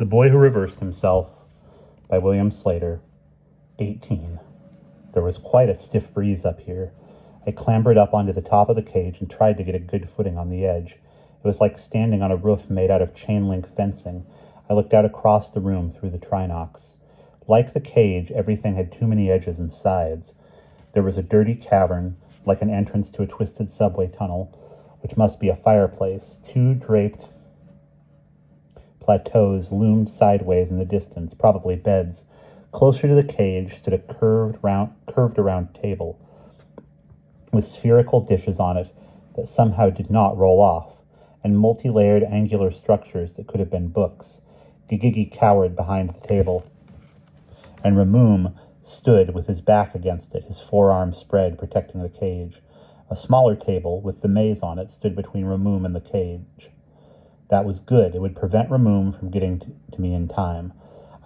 The Boy Who Reversed Himself by William Sleator, 18. There was quite a stiff breeze up here. I clambered up onto the top of the cage and tried to get a good footing on the edge. It was like standing on a roof made out of chain-link fencing. I looked out across the room through the trinocs. Like the cage, everything had too many edges and sides. There was a dirty cavern, like an entrance to a twisted subway tunnel, which must be a fireplace. Two draped plateaus loomed sideways in the distance, probably beds. Closer to the cage stood a curved-around table with spherical dishes on it that somehow did not roll off, and multi-layered angular structures that could have been books. Gigigi cowered behind the table, and Ramoom stood with his back against it, his forearms spread, protecting the cage. A smaller table with the maze on it stood between Ramoom and the cage. That was good. It would prevent Ramoom from getting to me in time.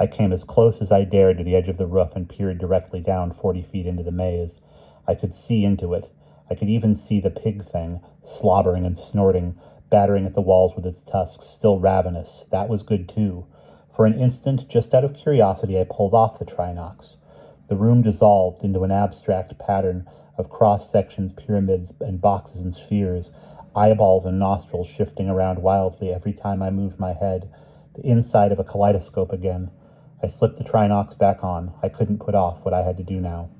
I came as close as I dared to the edge of the roof and peered directly down 40 feet into the maze. I could see into it. I could even see the pig thing, slobbering and snorting, battering at the walls with its tusks, still ravenous. That was good too. For an instant, just out of curiosity, I pulled off the trinocs. The room dissolved into an abstract pattern of cross-sections, pyramids, and boxes and spheres, eyeballs and nostrils shifting around wildly every time I moved my head, the inside of a kaleidoscope again. I slipped the trinocs back on. I couldn't put off what I had to do now.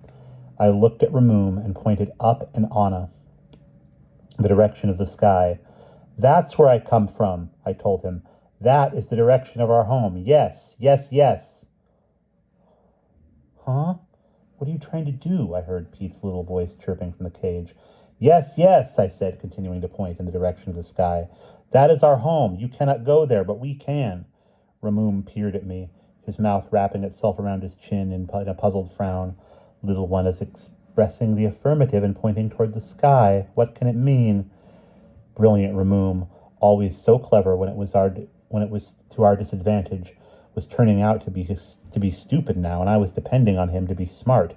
I looked at Ramoom and pointed up and Anna, the direction of the sky. "That's where I come from," I told him. "That is the direction of our home. Yes, yes, yes." "Huh? What are you trying to do?" I heard Pete's little voice chirping from the cage. "Yes, yes," I said, continuing to point in the direction of the sky. "That is our home. You cannot go there, but we can." Ramoom peered at me, his mouth wrapping itself around his chin in a puzzled frown. "Little one is expressing the affirmative and pointing toward the sky. What can it mean?" Brilliant Ramoom, always so clever when it was to our disadvantage, was turning out to be stupid now, and I was depending on him to be smart.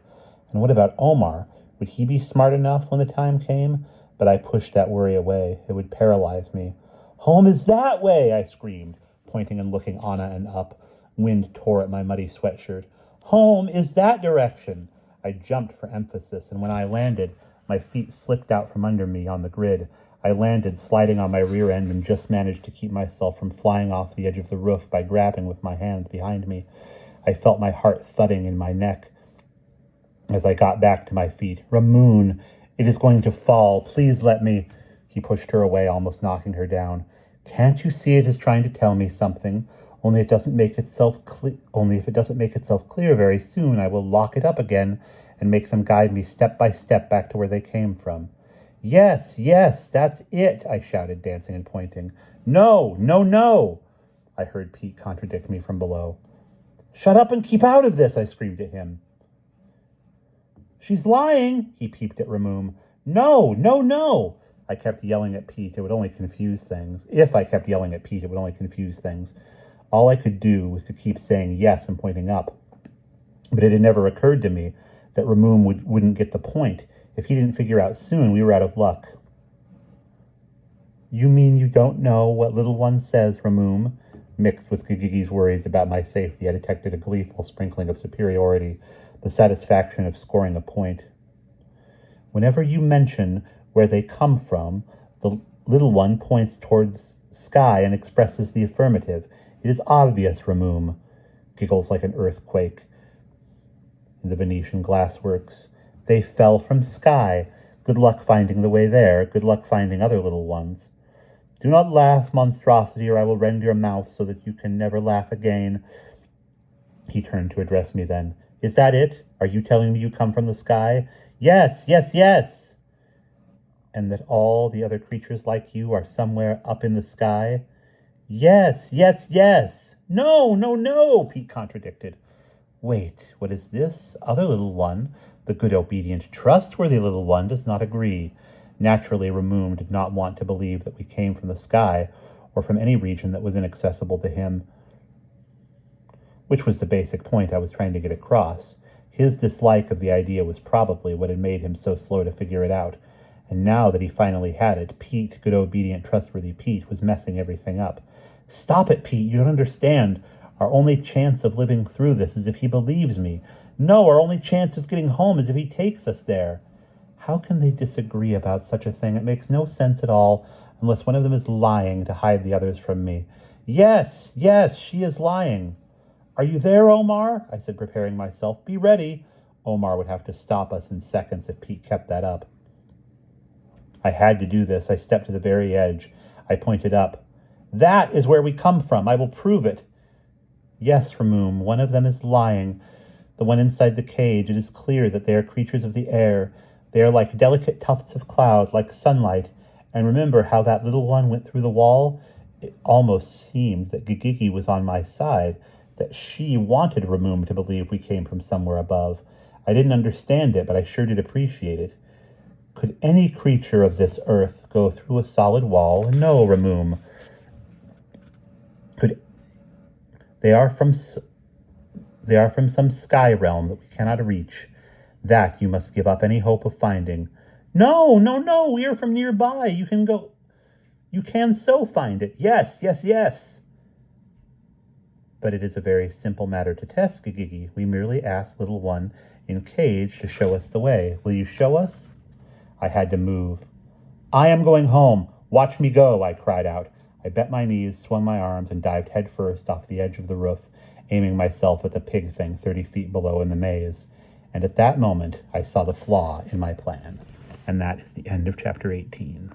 And what about Omar? Would he be smart enough when the time came? But I pushed that worry away. It would paralyze me. "Home is that way!" I screamed, pointing and looking Anna and up. Wind tore at my muddy sweatshirt. "Home is that direction!" I jumped for emphasis, and when I landed, my feet slipped out from under me on the grid. I landed, sliding on my rear end, and just managed to keep myself from flying off the edge of the roof by grabbing with my hands behind me. I felt my heart thudding in my neck as I got back to my feet. "Ramoon, it is going to fall. Please let me." He pushed her away, almost knocking her down. "Can't you see it is trying to tell me something? Only if it doesn't make itself clear very soon, I will lock it up again and make them guide me step by step back to where they came from." "Yes, yes, that's it," I shouted, dancing and pointing. "No, no, no," I heard Pete contradict me from below. "Shut up and keep out of this," I screamed at him. "She's lying," he peeped at Ramoom. "No, no, no." I kept yelling at Pete. It would only confuse things. If I kept yelling at Pete, it would only confuse things. All I could do was to keep saying yes and pointing up. But it had never occurred to me that Ramoom wouldn't get the point. If he didn't figure out soon, we were out of luck. "You mean you don't know what little one says, Ramoom?" Mixed with Gigigi's worries about my safety, I detected a gleeful sprinkling of superiority, the satisfaction of scoring a point. "Whenever you mention where they come from, the little one points toward the sky and expresses the affirmative. It is obvious, Ramoom." Giggles like an earthquake in the Venetian glassworks. "They fell from sky. Good luck finding the way there. Good luck finding other little ones." "Do not laugh, monstrosity, or I will rend your mouth so that you can never laugh again." He turned to address me then. "Is that it? Are you telling me you come from the sky?" "Yes, yes, yes." "And that all the other creatures like you are somewhere up in the sky?" "Yes, yes, yes." "No, no, no," Pete contradicted. "Wait, what is this? Other little one, the good, obedient, trustworthy little one, does not agree." Naturally, Ramoom did not want to believe that we came from the sky, or from any region that was inaccessible to him, which was the basic point I was trying to get across. His dislike of the idea was probably what had made him so slow to figure it out, and now that he finally had it, Pete, good, obedient, trustworthy Pete, was messing everything up. "Stop it, Pete, you don't understand. Our only chance of living through this is if he believes me. No, our only chance of getting home is if he takes us there. How can they disagree about such a thing? It makes no sense at all, unless one of them is lying to hide the others from me. Yes, yes, she is lying. Are you there, Omar? I said, preparing myself. Be ready. Omar would have to stop us in seconds if Pete kept that up. I had to do this. I stepped to the very edge. I pointed up. That is where we come from. I will prove it. Yes, Ramoom, one of them is lying. The one inside the cage. It is clear that they are creatures of the air. They are like delicate tufts of cloud, like sunlight. And remember how that little one went through the wall? It almost seemed that Gigigi was on my side, that she wanted Ramoom to believe we came from somewhere above. I didn't understand it, but I sure did appreciate it. Could any creature of this earth go through a solid wall? No, Ramoom. They are from some sky realm that we cannot reach. That you must give up any hope of finding. No, no, no, we are from nearby. You can so find it. Yes, yes, yes. But it is a very simple matter to test, Gigigi. We merely ask little one in cage to show us the way. Will you show us? I had to move. I am going home. Watch me go, I cried out. I bent my knees, swung my arms, and dived headfirst off the edge of the roof, aiming myself at the pig thing 30 feet below in the maze. And at that moment, I saw the flaw in my plan. And that is the end of chapter 18.